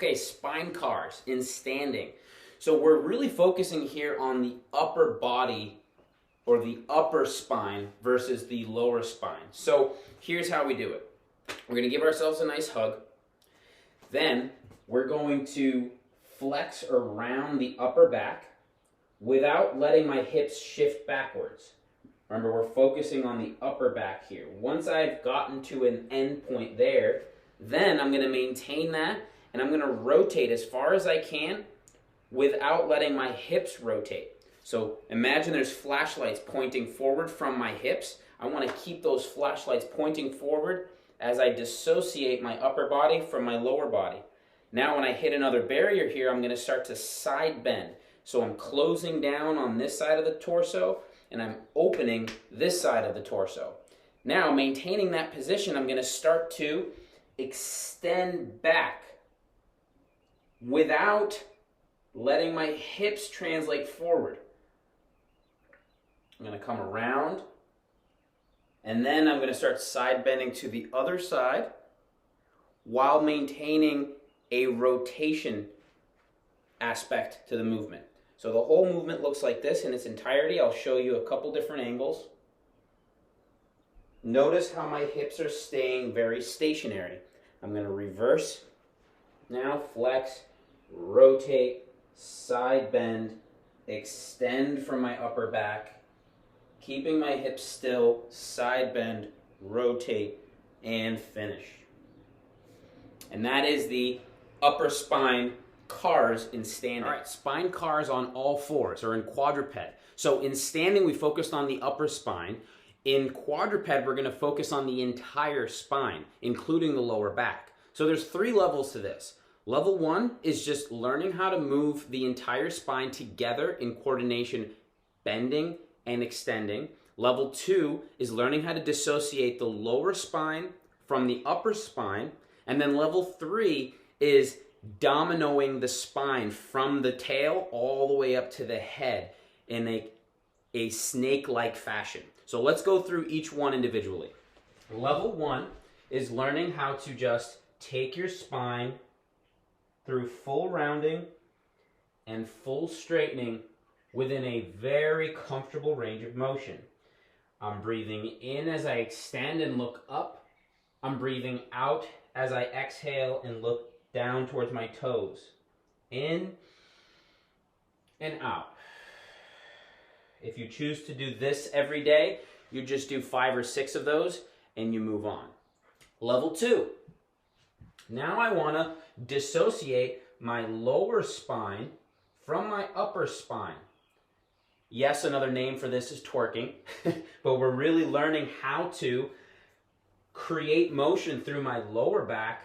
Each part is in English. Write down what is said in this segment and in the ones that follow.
Okay, spine cars in standing. So we're really focusing here on the upper body or the upper spine versus the lower spine. So here's how we do it. We're going to give ourselves a nice hug. Then we're going to flex or round the upper back without letting my hips shift backwards. Remember, we're focusing on the upper back here. Once I've gotten to an end point there, then I'm going to maintain that and I'm going to rotate as far as I can without letting my hips rotate. So imagine there's flashlights pointing forward from my hips. I want to keep those flashlights pointing forward as I dissociate my upper body from my lower body. Now when I hit another barrier here, I'm going to start to side bend. So I'm closing down on this side of the torso and I'm opening this side of the torso. Now maintaining that position, I'm going to start to extend back without letting my hips translate forward. I'm going to come around and then I'm going to start side bending to the other side while maintaining a rotation aspect to the movement. So the whole movement looks like this in its entirety. I'll show you a couple different angles. Notice how my hips are staying very stationary. I'm going to reverse. Now flex, rotate, side bend, extend from my upper back, keeping my hips still, side bend, rotate, and finish. And that is the upper spine cars in standing. All right, spine cars on all fours or in quadruped. So in standing, we focused on the upper spine. In quadruped, we're going to focus on the entire spine, including the lower back. So there's 3 levels to this. Level 1 is just learning how to move the entire spine together in coordination, bending and extending. Level 2 is learning how to dissociate the lower spine from the upper spine. And then level 3 is dominoing the spine from the tail all the way up to the head in a snake-like fashion. So let's go through each one individually. Level 1 is learning how to just take your spine through full rounding and full straightening within a very comfortable range of motion. I'm breathing in as I extend and look up. I'm breathing out as I exhale and look down towards my toes. In and out. If you choose to do this every day, you just do 5 or 6 of those and you move on. Level 2. Now I want to dissociate my lower spine from my upper spine. Yes, another name for this is twerking, but we're really learning how to create motion through my lower back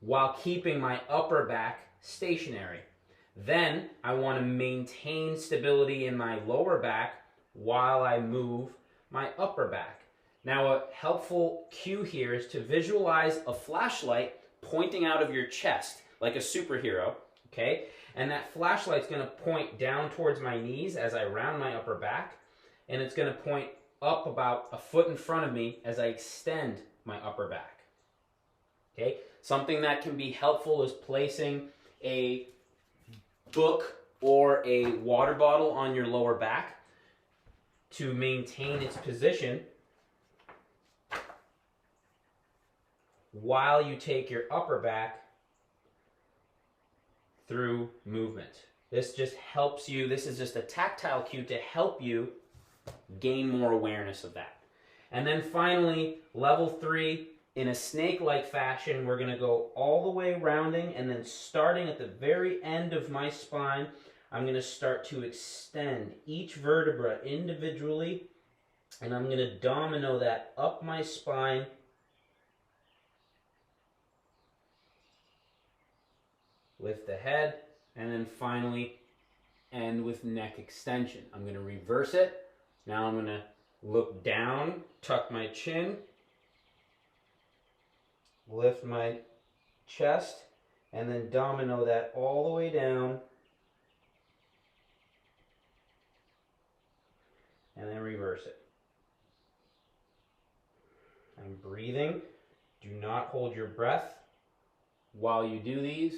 while keeping my upper back stationary. Then I want to maintain stability in my lower back while I move my upper back. Now a helpful cue here is to visualize a flashlight pointing out of your chest like a superhero, okay? And that flashlight's going to point down towards my knees as I round my upper back, and it's going to point up about a foot in front of me as I extend my upper back. Okay? Something that can be helpful is placing a book or a water bottle on your lower back to maintain its position while you take your upper back through movement. This just helps you, this is just a tactile cue to help you gain more awareness of that. And then finally, level 3, in a snake-like fashion, we're going to go all the way rounding, and then starting at the very end of my spine, I'm going to start to extend each vertebra individually, and I'm going to domino that up my spine lift the head, and then finally end with neck extension. I'm going to reverse it. Now I'm going to look down, tuck my chin, lift my chest, and then domino that all the way down, and then reverse it. I'm breathing. Do not hold your breath while you do these.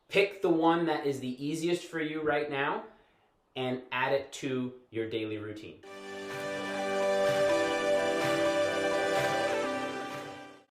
Pick the one that is the easiest for you right now and add it to your daily routine.